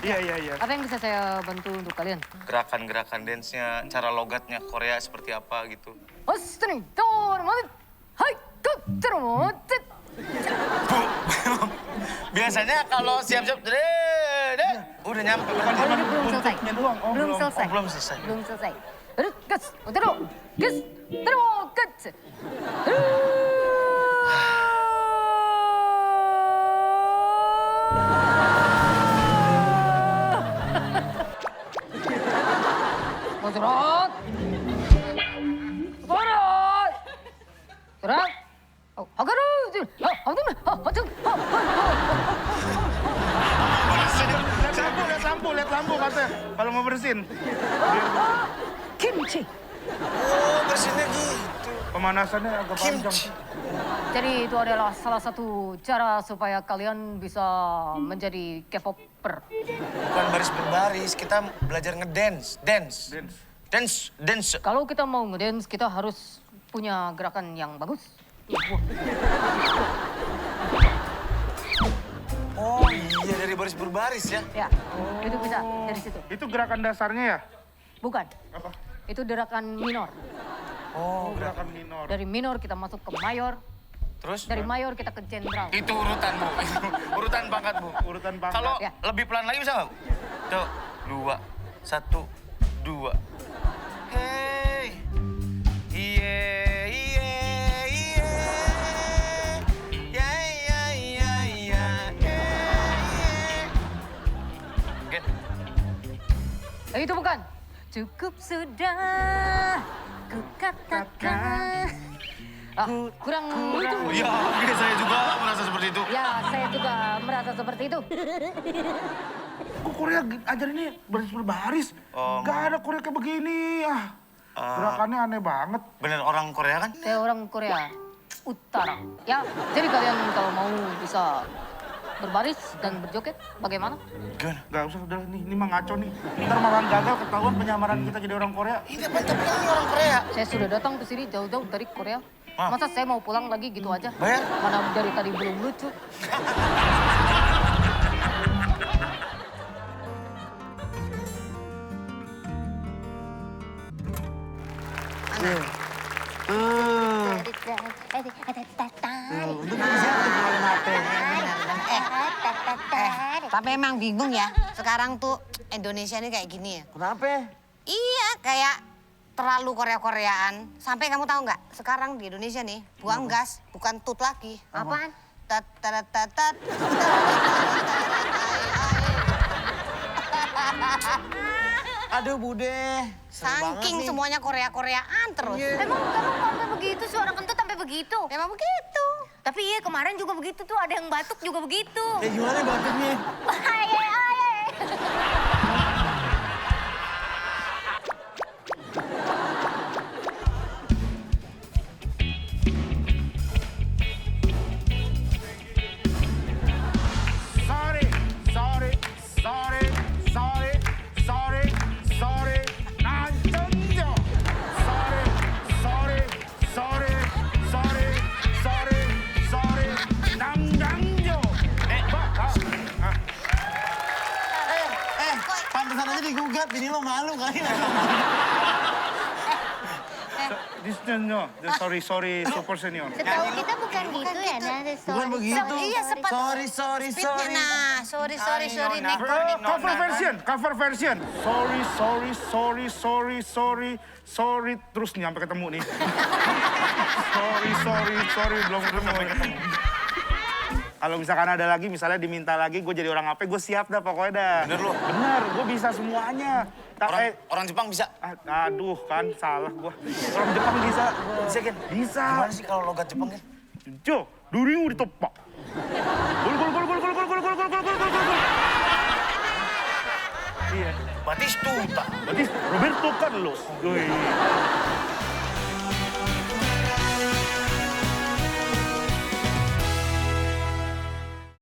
Iya. Apa yang bisa saya bantu untuk kalian? Gerakan-gerakan dance-nya, cara logatnya Korea seperti apa gitu. Ostring, dormot, hai, kutromotet. Bu, biasanya kalau siap-siap, udah nyampe. Oh, ini belum selesai. doang. Oh, Belum selesai. Oh, belum selesai. Belum selesai. Gas, terus, gas, terus. Motorot. Motorot. Gerak. Hagaru. Lihat lampu katanya. Kalau mau bersin. Kimchi. Oh, bersinnya gitu. Pemanasannya agak panjang. Jadi itu adalah salah satu cara supaya kalian bisa menjadi K-popper. Bukan baris berbaris, kita belajar ngedance. Dance. Kalau kita mau ngedance, kita harus punya gerakan yang bagus. Oh iya, dari baris berbaris ya. Ya, itu bisa dari situ. Itu gerakan dasarnya ya? Bukan, Apa? itu gerakan minor. Oh, gerakan minor. Dari minor kita masuk ke mayor, Terus? dari mayor kita ke jenderal. Itu urutan, Bu. Urutan pangkat, Bu. Urutan pangkat. Kalau Ya. lebih pelan lagi bisa nggak, Bu? Tuh, 2, 1, 2. Hey, iye, iye, iye. Ya, ya, ya, ya, iye. Oke. Itu bukan. Cukup sudah, ku katakan. Kurang itu. Ya, oke, saya juga merasa seperti itu. Ya, saya juga merasa seperti itu. Kok Korea ajarinnya baris berbaris? Gak ada Korea kayak begini. Gerakannya aneh banget. Bener orang Korea kan? Saya orang Korea Utara. Ya, jadi kalian kalau mau bisa berbaris dan berjoget, bagaimana? Gimana? Gak usah, udah ini mah ngaco nih. Ntar malah gagal ketahuan penyamaran kita jadi orang Korea. Ini tapi ini orang Korea. Saya sudah datang ke sini jauh-jauh dari Korea. Masa saya mau pulang lagi gitu aja? Bayar? Mana dari tadi belum lucu. Tapi emang bingung ya, sekarang tuh Indonesia ini kayak gini ya. Kenapa? Iya, kayak terlalu Korea-Koreaan. Sampai kamu tahu nggak, sekarang di Indonesia nih, buang gas, bukan tut lagi. Apaan? Tat, tat, tat, tat. Aduh Bude, Saking semuanya Korea-Koreaan terus. Emang kamu sampai begitu, suara kentut sampai begitu? Memang begitu. Tapi iya kemarin juga begitu tuh, ada yang batuk juga begitu. ya gimana batuknya? Aye. Sorry. 난전jo. Sorry. 남장jo. Pantesan aja digugat, bini lo malu kali. Disnyo. Sorry, super senior. Setahu kita bukan gitu ya, Nah. Bukan begitu. Iya, sempat. Sorry. Nah, sorry, Cover version. Sorry. Terus nih sampai ketemu nih. Sorry, belum ketemu. Kalau misalkan ada lagi, misalnya diminta lagi, gue jadi orang apa, gue siap dah pokoknya dah. Bener lu? Bener, gue bisa semuanya. Orang Jepang bisa? Aduh, kan salah gue. Orang Jepang bisa. Bisa, Gen? Bisa. Gimana sih kalau logat Jepang, Gen? Jo, durimu ditopak. Gol. Iya. Batistuta. Berarti Roberto Carlos. Wih.